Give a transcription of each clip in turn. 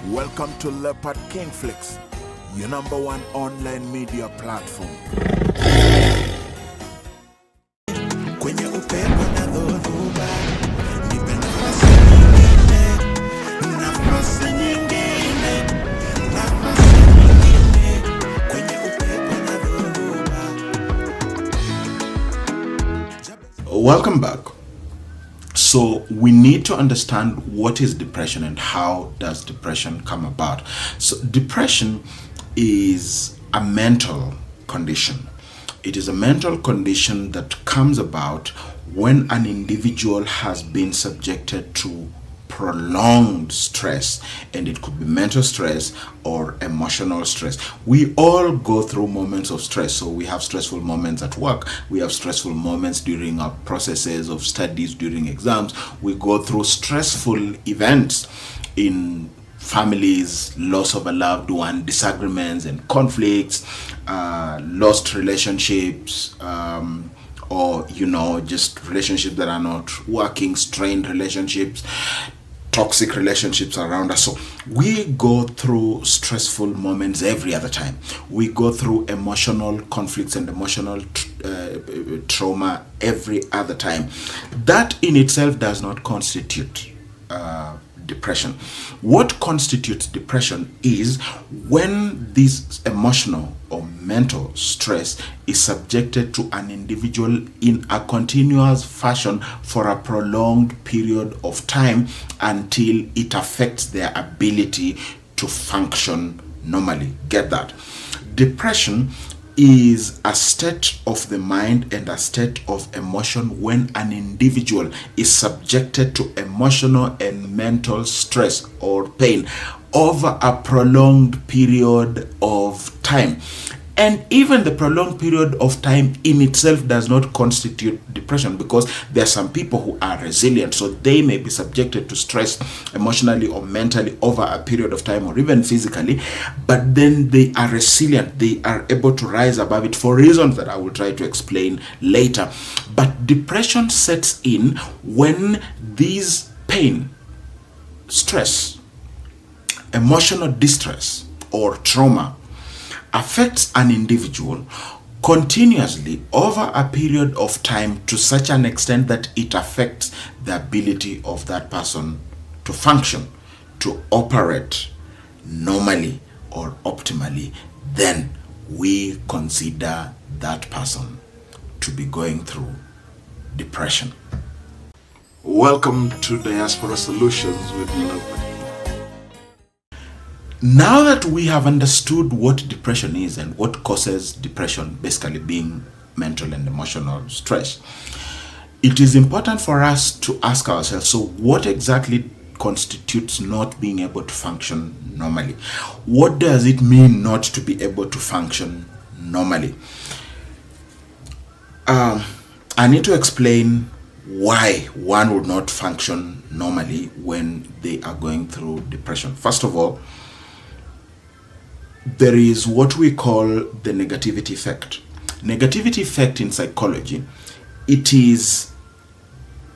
Welcome to Leopard King Flicks, your number one online media platform. Kwenye upepo na dhoruba, nipe nafasi nyingine, nafasi nyingine, nafasi nyingine, kwenye upepo na dhoruba. Welcome back. So we need to understand what is depression and how does depression come about. So depression is a mental condition. It is a mental condition that comes about when an individual has been subjected to prolonged stress, and it could be mental stress or emotional stress. We all go through moments of stress. So we have stressful moments at work, we have stressful moments during our processes of studies, during exams. We go through stressful events in families, loss of a loved one, disagreements and conflicts, lost relationships, or just relationships that are not working, strained relationships, toxic relationships around us. So we go through stressful moments every other time. We go through emotional conflicts and emotional trauma every other time. That in itself does not constitute depression. What constitutes depression is when this emotional or mental stress is subjected to an individual in a continuous fashion for a prolonged period of time until it affects their ability to function normally. Get that? Depression is a state of the mind and a state of emotion when an individual is subjected to emotional and mental stress or pain over a prolonged period of time. And even the prolonged period of time in itself does not constitute depression, because there are some people who are resilient, so they may be subjected to stress emotionally or mentally over a period of time or even physically, but then they are resilient, they are able to rise above it for reasons that I will try to explain later. But depression sets in when these pain, stress, emotional distress or trauma affects an individual continuously over a period of time to such an extent that it affects the ability of that person to function, to operate normally or optimally. Then we consider that person to be going through depression. Welcome to Diaspora Solutions with Love. Now that we have understood what depression is and what causes depression, basically being mental and emotional stress, it is important for us to ask ourselves, so what exactly constitutes not being able to function normally? What does it mean not to be able to function normally? I need to explain why one would not function normally when they are going through depression. First of all, there is what we call the negativity effect. Negativity effect in psychology, it is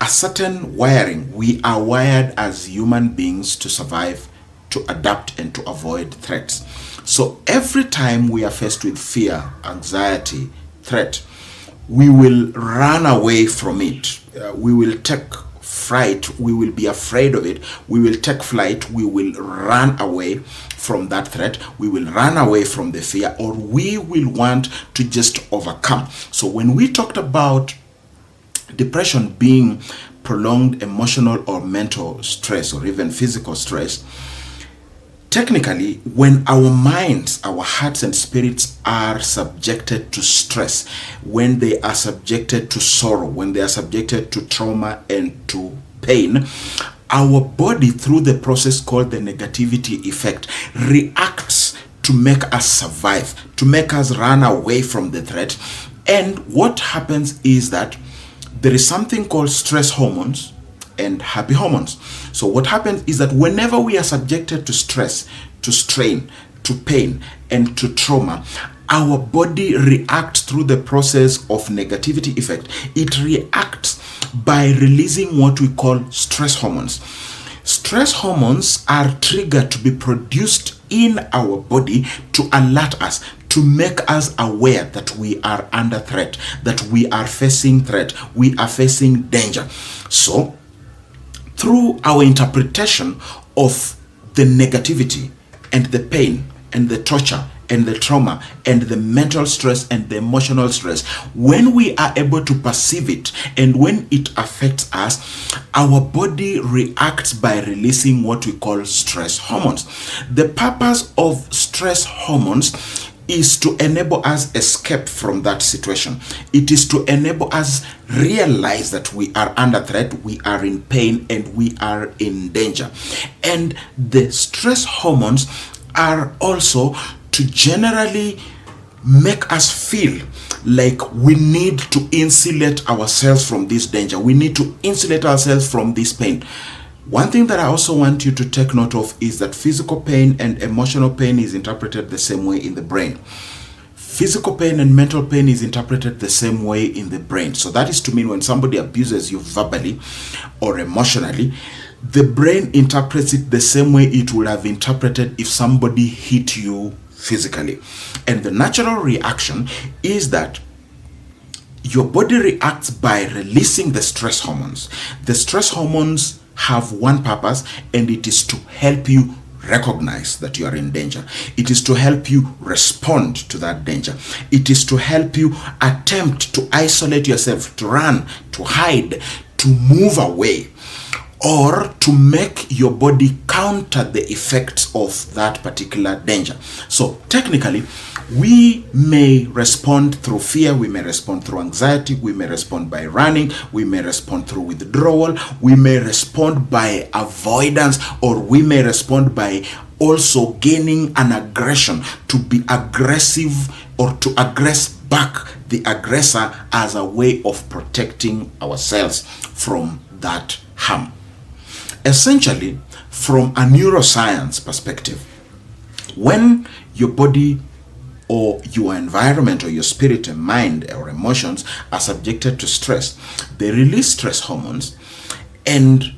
a certain wiring. We are wired as human beings to survive, to adapt, and to avoid threats. So every time we are faced with fear, anxiety, threat, we will run away from it. We will take fright, we will be afraid of it, we will take flight, we will run away from that threat, we will run away from the fear, or we will want to just overcome. So when we talked about depression being prolonged emotional or mental stress or even physical stress, technically, when our minds, our hearts and spirits are subjected to stress, when they are subjected to sorrow, when they are subjected to trauma and to pain, our body, through the process called the negativity effect, reacts to make us survive, to make us run away from the threat. And what happens is that there is something called stress hormones and happy hormones. So what happens is that whenever we are subjected to stress, to strain, to pain, and to trauma, our body reacts through the process of negativity effect. It reacts by releasing what we call stress hormones. Stress hormones are triggered to be produced in our body to alert us, to make us aware that we are under threat, that we are facing threat, we are facing danger. So, through our interpretation of the negativity and the pain and the torture and the trauma and the mental stress and the emotional stress, when we are able to perceive it and when it affects us, our body reacts by releasing what we call stress hormones. The purpose of stress hormones is to enable us escape from that situation. It is to enable us realize that we are under threat, we are in pain, and we are in danger. And the stress hormones are also to generally make us feel like we need to insulate ourselves from this danger. We need to insulate ourselves from this pain. One thing that I also want you to take note of is that physical pain and emotional pain is interpreted the same way in the brain. Physical pain and mental pain is interpreted the same way in the brain. So that is to mean when somebody abuses you verbally or emotionally, the brain interprets it the same way it would have interpreted if somebody hit you physically. And the natural reaction is that your body reacts by releasing the stress hormones. The stress hormones have one purpose, and it is to help you recognize that you are in danger. It is to help you respond to that danger. It is to help you attempt to isolate yourself, to run, to hide, to move away, or to make your body counter the effects of that particular danger. So technically, we may respond through fear, we may respond through anxiety, we may respond by running, we may respond through withdrawal, we may respond by avoidance, or we may respond by also gaining an aggression, to be aggressive or to aggress back the aggressor as a way of protecting ourselves from that harm. Essentially, from a neuroscience perspective, when your body or your environment or your spirit and mind or emotions are subjected to stress, they release stress hormones, and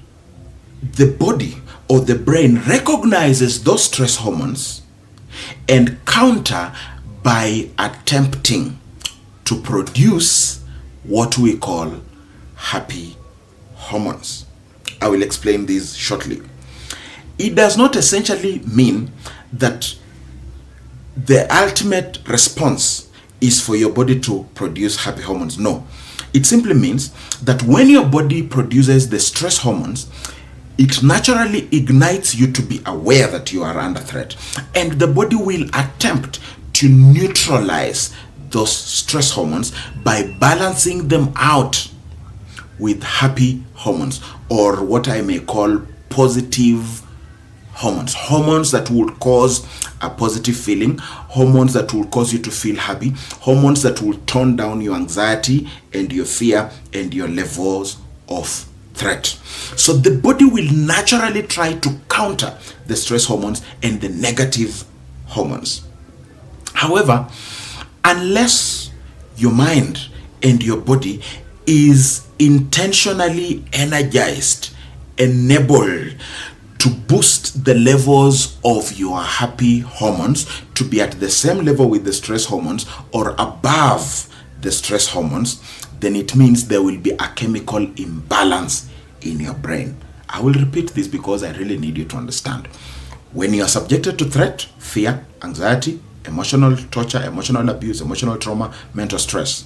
the body or the brain recognizes those stress hormones and counter by attempting to produce what we call happy hormones. I will explain this shortly. It does not essentially mean that the ultimate response is for your body to produce happy hormones. No. It simply means that when your body produces the stress hormones, it naturally ignites you to be aware that you are under threat. And the body will attempt to neutralize those stress hormones by balancing them out with happy hormones, or what I may call positive hormones. Hormones that will cause a positive feeling, hormones that will cause you to feel happy, hormones that will tone down your anxiety and your fear and your levels of threat. So the body will naturally try to counter the stress hormones and the negative hormones. However, unless your mind and your body is intentionally energized, enabled to boost the levels of your happy hormones to be at the same level with the stress hormones or above the stress hormones, then it means there will be a chemical imbalance in your brain. I will repeat this because I really need you to understand. When you are subjected to threat, fear, anxiety, emotional torture, emotional abuse, emotional trauma, mental stress,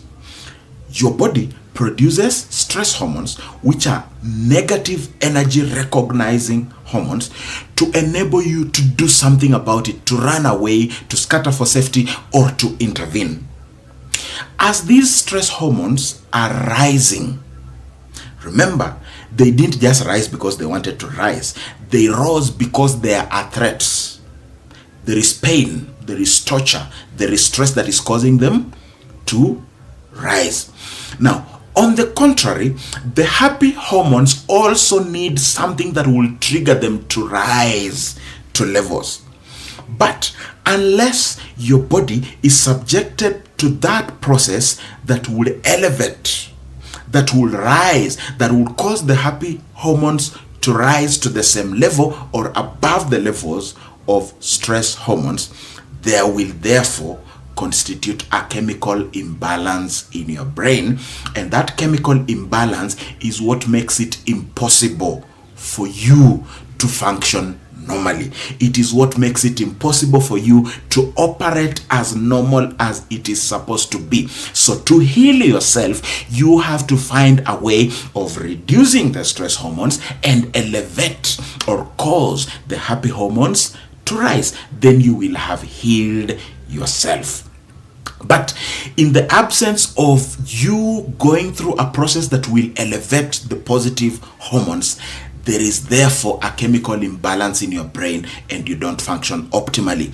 your body produces stress hormones, which are negative energy recognizing hormones, to enable you to do something about it, to run away, to scatter for safety, or to intervene. As these stress hormones are rising, remember, they didn't just rise because they wanted to rise. They rose because there are threats. There is pain, there is torture, there is stress that is causing them to rise. Now, on the contrary, the happy hormones also need something that will trigger them to rise to levels. But unless your body is subjected to that process that will elevate, that will rise, that will cause the happy hormones to rise to the same level or above the levels of stress hormones, there will therefore constitute a chemical imbalance in your brain, and that chemical imbalance is what makes it impossible for you to function normally. It is what makes it impossible for you to operate as normal as it is supposed to be. So to heal yourself, you have to find a way of reducing the stress hormones and elevate or cause the happy hormones to rise. Then you will have healed yourself. But in the absence of you going through a process that will elevate the positive hormones, there is therefore a chemical imbalance in your brain and you don't function optimally.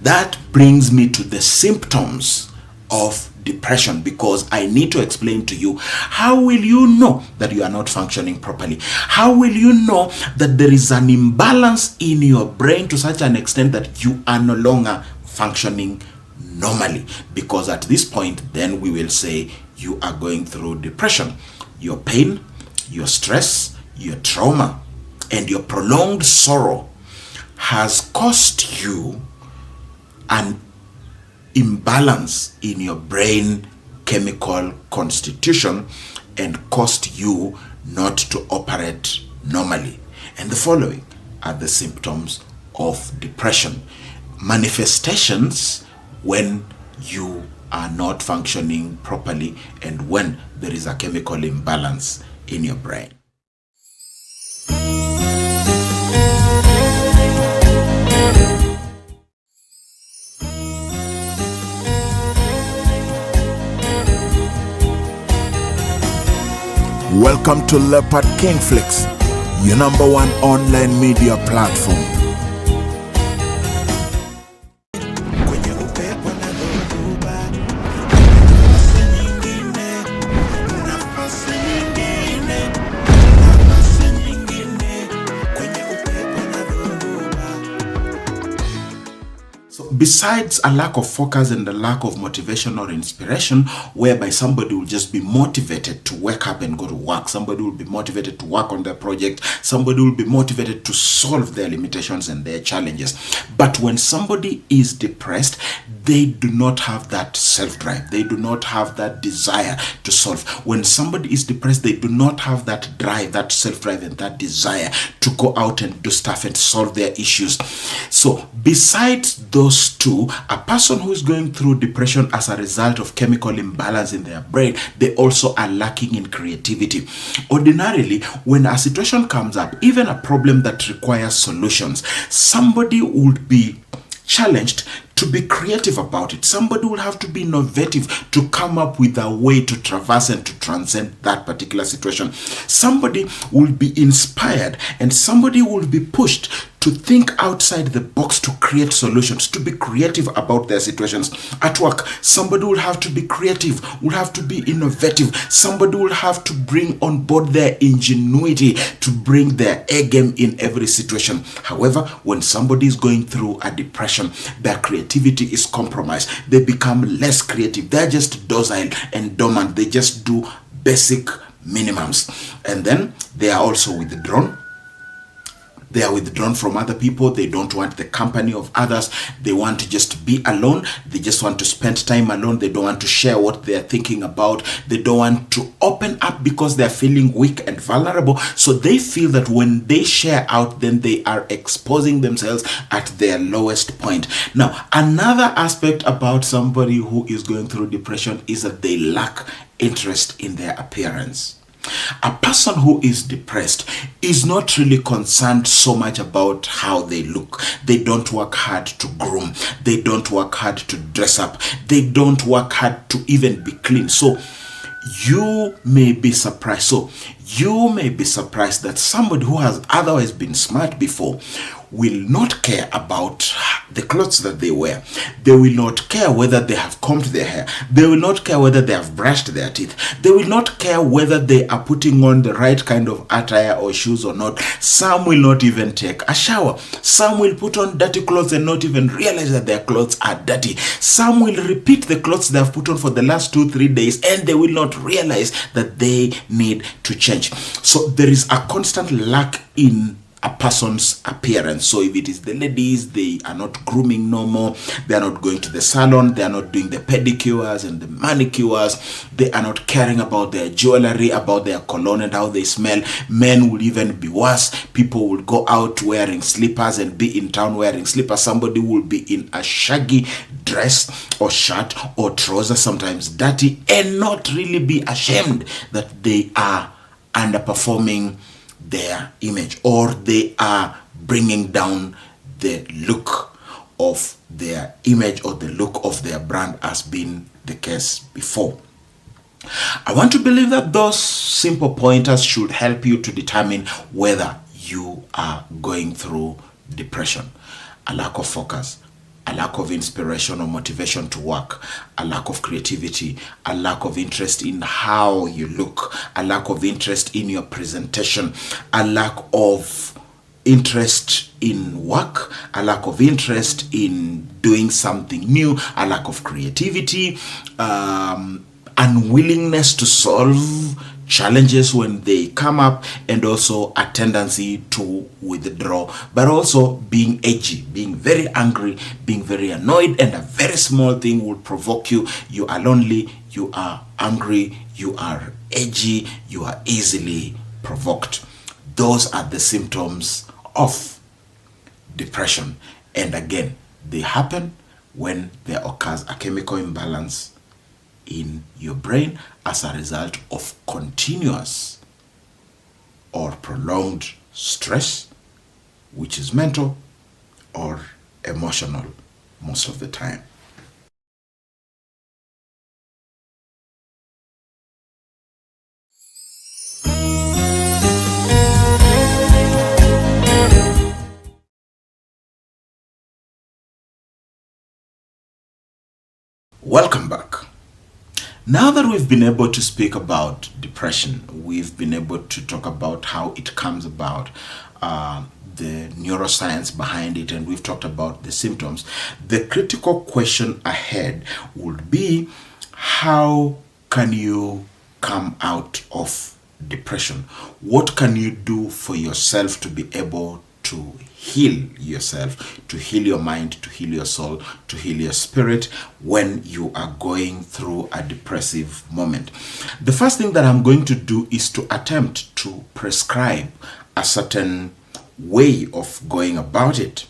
That brings me to the symptoms of depression, because I need to explain to you, how will you know that you are not functioning properly? How will you know that there is an imbalance in your brain to such an extent that you are no longer functioning normally? Because at this point, then we will say you are going through depression. Your pain, your stress, your trauma, and your prolonged sorrow has caused you an imbalance in your brain chemical constitution and caused you not to operate normally. And the following are the symptoms of depression. Manifestations when you are not functioning properly and when there is a chemical imbalance in your brain. Welcome to Leopard King Flicks, your #1 online media platform. Besides a lack of focus and a lack of motivation or inspiration, whereby somebody will just be motivated to wake up and go to work, somebody will be motivated to work on their project, somebody will be motivated to solve their limitations and their challenges. But when somebody is depressed, they do not have that self-drive. They do not have that desire to solve. When somebody is depressed, they do not have that drive, that self-drive and that desire to go out and do stuff and solve their issues. So besides those two, a person who is going through depression as a result of chemical imbalance in their brain, they also are lacking in creativity. Ordinarily, when a situation comes up, even a problem that requires solutions, somebody would be challenged to be creative about it. Somebody will have to be innovative to come up with a way to traverse and to transcend that particular situation. Somebody will be inspired and somebody will be pushed to think outside the box, to create solutions, to be creative about their situations. At work, somebody will have to be creative, will have to be innovative. Somebody will have to bring on board their ingenuity to bring their A game in every situation. However, when somebody is going through a depression, their creativity is compromised. They become less creative. They're just docile and dormant. They just do basic minimums. And then they are also withdrawn. They are withdrawn from other people. They don't want the company of others. They want to just be alone. They just want to spend time alone. They don't want to share what they're thinking about. They don't want to open up because they're feeling weak and vulnerable. So they feel that when they share out, then they are exposing themselves at their lowest point. Now, another aspect about somebody who is going through depression is that they lack interest in their appearance. A person who is depressed is not really concerned so much about how they look. They don't work hard to groom. They don't work hard to dress up. They don't work hard to even be clean. So you may be surprised. that somebody who has otherwise been smart before, will not care about the clothes that they wear. They will not care whether they have combed their hair. They will not care whether they have brushed their teeth. They will not care whether they are putting on the right kind of attire or shoes or not. Some will not even take a shower. Some will put on dirty clothes and not even realize that their clothes are dirty. Some will repeat the clothes they have put on for the last 2-3 days and they will not realize that they need to change. So there is a constant lack in a person's appearance. So if it is the ladies, they are not grooming no more. They are not going to the salon. They are not doing the pedicures and the manicures. They are not caring about their jewelry, about their cologne and how they smell. Men will even be worse. People will go out wearing slippers and be in town wearing slippers. Somebody will be in a shaggy dress or shirt or trouser, sometimes dirty, and not really be ashamed that they are underperforming their image, or they are bringing down the look of their image or the look of their brand, as been the case before. I want to believe that those simple pointers should help you to determine whether you are going through depression, a lack of focus, a lack of inspiration or motivation to work, a lack of creativity, a lack of interest in how you look, a lack of interest in your presentation, a lack of interest in work, a lack of interest in doing something new, a lack of creativity, unwillingness to solve challenges when they come up, and also a tendency to withdraw, but also being edgy, being very angry, being very annoyed, and a very small thing will provoke you. You are lonely, you are angry, you are edgy, you are easily provoked. Those are the symptoms of depression. And again, they happen when there occurs a chemical imbalance in your brain as a result of continuous or prolonged stress, which is mental or emotional most of the time. Welcome back. Now that we've been able to speak about depression, we've been able to talk about how it comes about, the neuroscience behind it, and we've talked about the symptoms. The critical question ahead would be, how can you come out of depression? What can you do for yourself to be able to heal yourself, to heal your mind, to heal your soul, to heal your spirit when you are going through a depressive moment? The first thing that I'm going to do is to attempt to prescribe a certain way of going about it,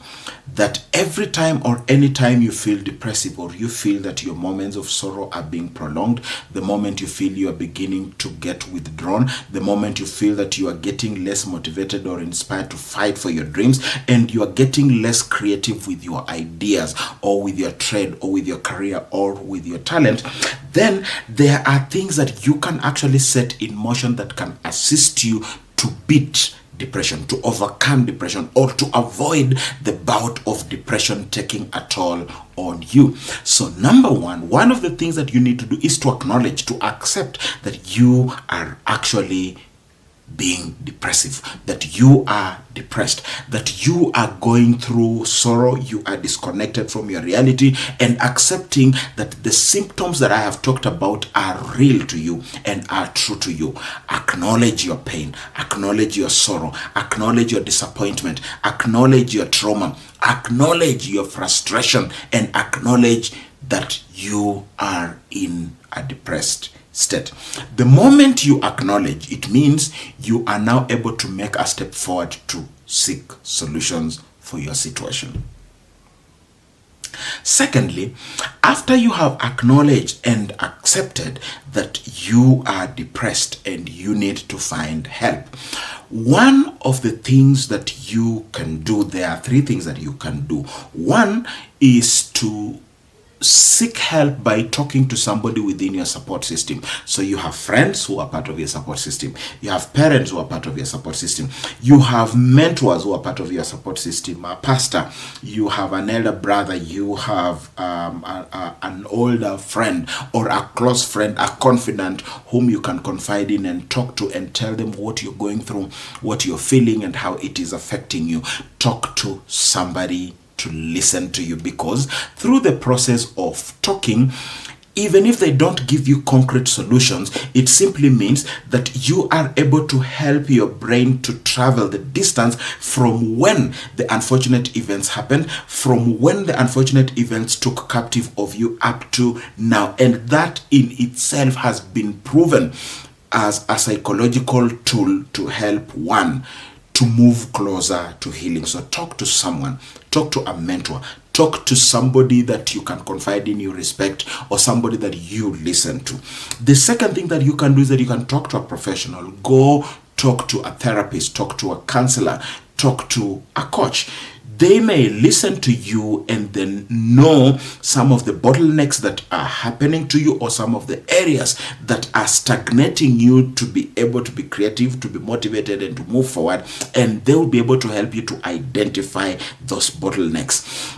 that every time or any time you feel depressive, or you feel that your moments of sorrow are being prolonged, the moment you feel you are beginning to get withdrawn, the moment you feel that you are getting less motivated or inspired to fight for your dreams, and you are getting less creative with your ideas or with your trade or with your career or with your talent, then there are things that you can actually set in motion that can assist you to beat depression, to overcome depression, or to avoid the bout of depression taking a toll on you. So number one of the things that you need to do is to acknowledge, to accept that you are actually being depressive, that you are depressed, that you are going through sorrow, you are disconnected from your reality, and accepting that the symptoms that I have talked about are real to you and are true to you. Acknowledge your pain, acknowledge your sorrow, acknowledge your disappointment, acknowledge your trauma, acknowledge your frustration, and acknowledge that you are in a depressed state. The moment you acknowledge, it means you are now able to make a step forward to seek solutions for your situation. Secondly, after you have acknowledged and accepted that you are depressed and you need to find help, one of the things that you can do, there are three things that you can do. One is to seek help by talking to somebody within your support system. So you have friends who are part of your support system, you have parents who are part of your support system, you have mentors who are part of your support system, a pastor, you have an elder brother, you have an older friend or a close friend, a confidant whom you can confide in and talk to and tell them what you're going through, what you're feeling, and how it is affecting you. Talk to somebody to listen to you, because through the process of talking, even if they don't give you concrete solutions, it simply means that you are able to help your brain to travel the distance from when the unfortunate events happened, from when the unfortunate events took captive of you up to now. And that in itself has been proven as a psychological tool to help one to move closer to healing. So talk to someone, talk to a mentor, talk to somebody that you can confide in, you respect, or somebody that you listen to. The second thing that you can do is that you can talk to a professional. Go talk to a therapist, talk to a counselor, talk to a coach. They may listen to you and then know some of the bottlenecks that are happening to you, or some of the areas that are stagnating you to be able to be creative, to be motivated, and to move forward. And they will be able to help you to identify those bottlenecks.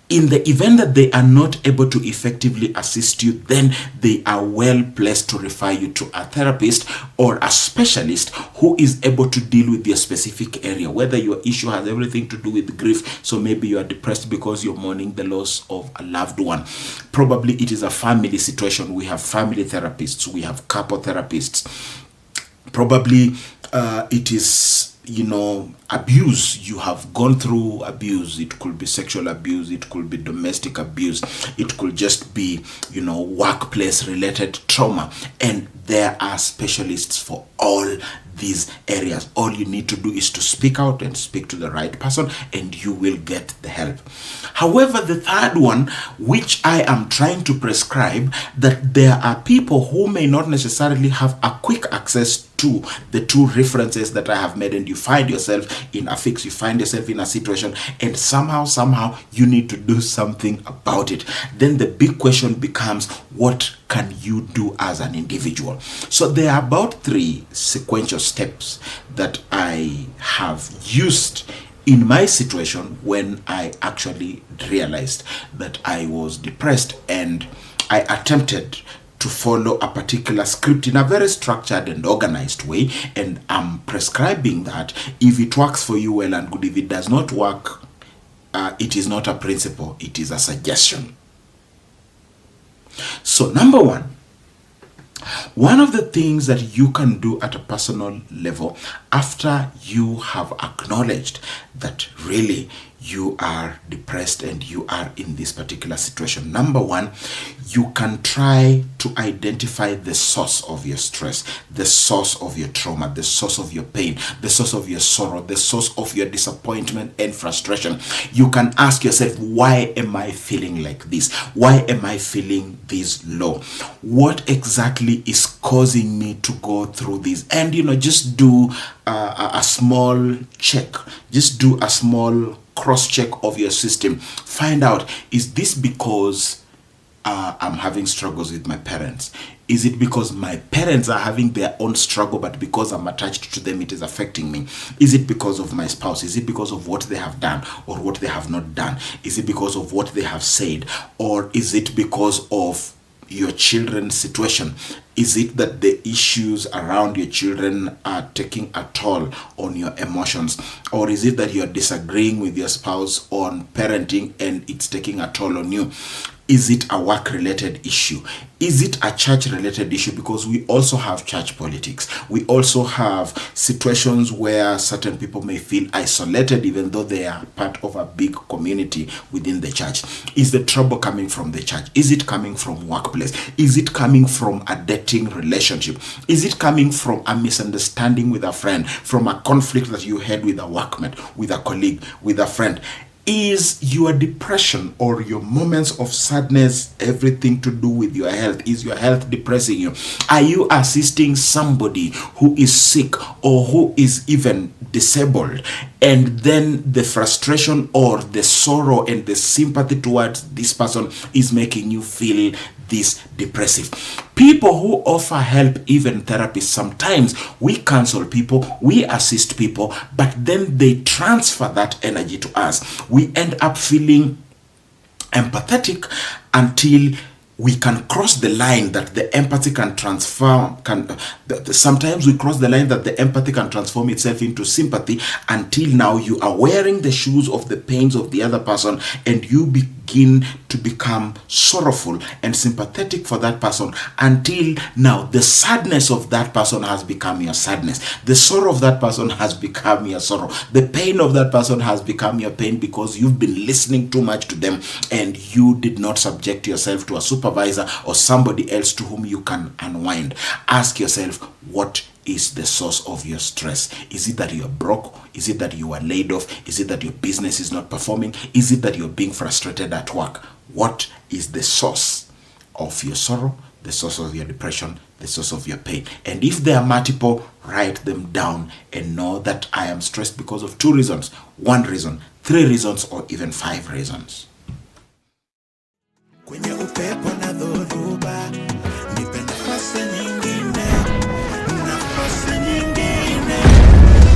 In the event that they are not able to effectively assist you, then they are well placed to refer you to a therapist or a specialist who is able to deal with your specific area, whether your issue has everything to do with grief. So maybe you are depressed because you're mourning the loss of a loved one. Probably it is a family situation. We have family therapists, we have couple therapists. Probably it is, abuse. You have gone through abuse. It could be sexual abuse, it could be domestic abuse, it could just be workplace related trauma, and there are specialists for all these areas. All you need to do is to speak out and speak to the right person, and you will get the help. However, the third one, which I am trying to prescribe, that there are people who may not necessarily have a quick access to the two references that I have made, and you find yourself in a fix, you find yourself in a situation, and somehow you need to do something about it. Then the big question becomes, what can you do as an individual? So there are about 3 sequential steps that I have used in my situation when I actually realized that I was depressed, and I attempted to follow a particular script in a very structured and organized way, and I'm prescribing that. If it works for you, well and good. If it does not work, it is not a principle, it is a suggestion. So number one of the things that you can do at a personal level after you have acknowledged that really you are depressed and you are in this particular situation, number one, you can try to identify the source of your stress, the source of your trauma, the source of your pain, the source of your sorrow, the source of your disappointment and frustration. You can ask yourself, why am I feeling like this? Why am I feeling this low? What exactly is causing me to go through this? And just do a small check. Just do a small cross-check of your system. Find out, is this because I'm having struggles with my parents? Is it because my parents are having their own struggle, but because I'm attached to them, it is affecting me? Is it because of my spouse? Is it because of what they have done or what they have not done? Is it because of what they have said? Or is it because of your children's situation? Is it that the issues around your children are taking a toll on your emotions? Or is it that you're disagreeing with your spouse on parenting and it's taking a toll on you? Is it a work-related issue? Is it a church-related issue? Because we also have church politics. We also have situations where certain people may feel isolated even though they are part of a big community within the church. Is the trouble coming from the church? Is it coming from workplace? Is it coming from a dating relationship? Is it coming from a misunderstanding with a friend, from a conflict that you had with a workmate, with a colleague, with a friend? Is your depression or your moments of sadness everything to do with your health? Is your health depressing you? Are you assisting somebody who is sick or who is even disabled, and then the frustration or the sorrow and the sympathy towards this person is making you feel this depressive? People who offer help, even therapists, sometimes we counsel people, we assist people, but then they transfer that energy to us. We end up feeling empathetic until we can cross the line that the empathy can transform. Sometimes we cross the line that the empathy can transform itself into sympathy, until now you are wearing the shoes of the pains of the other person, and you begin to become sorrowful and sympathetic for that person, until now the sadness of that person has become your sadness, the sorrow of that person has become your sorrow, the pain of that person has become your pain, because you've been listening too much to them and you did not subject yourself to a supervisor or somebody else to whom you can unwind. Ask yourself, what is the source of your stress? Is it that you're broke? Is it that you are laid off? Is it that your business is not performing? Is it that you're being frustrated at work? What is the source of your sorrow, the source of your depression, the source of your pain? And if there are multiple, write them down and know that I am stressed because of 2 reasons, 1 reason, 3 reasons, or even 5 reasons. Kwenye upepo na dhoruba, nipe nafasi nyingine, nafasi nyingine,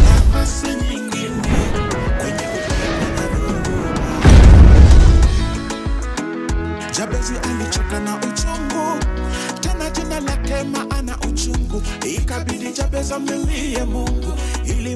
nafasi nyingine. Kwenye upepo na dhoruba, Jabezi alichoka na uchungu, tena jina lake maana uchungu. Ikabidi Jabezi amlilie Mungu ili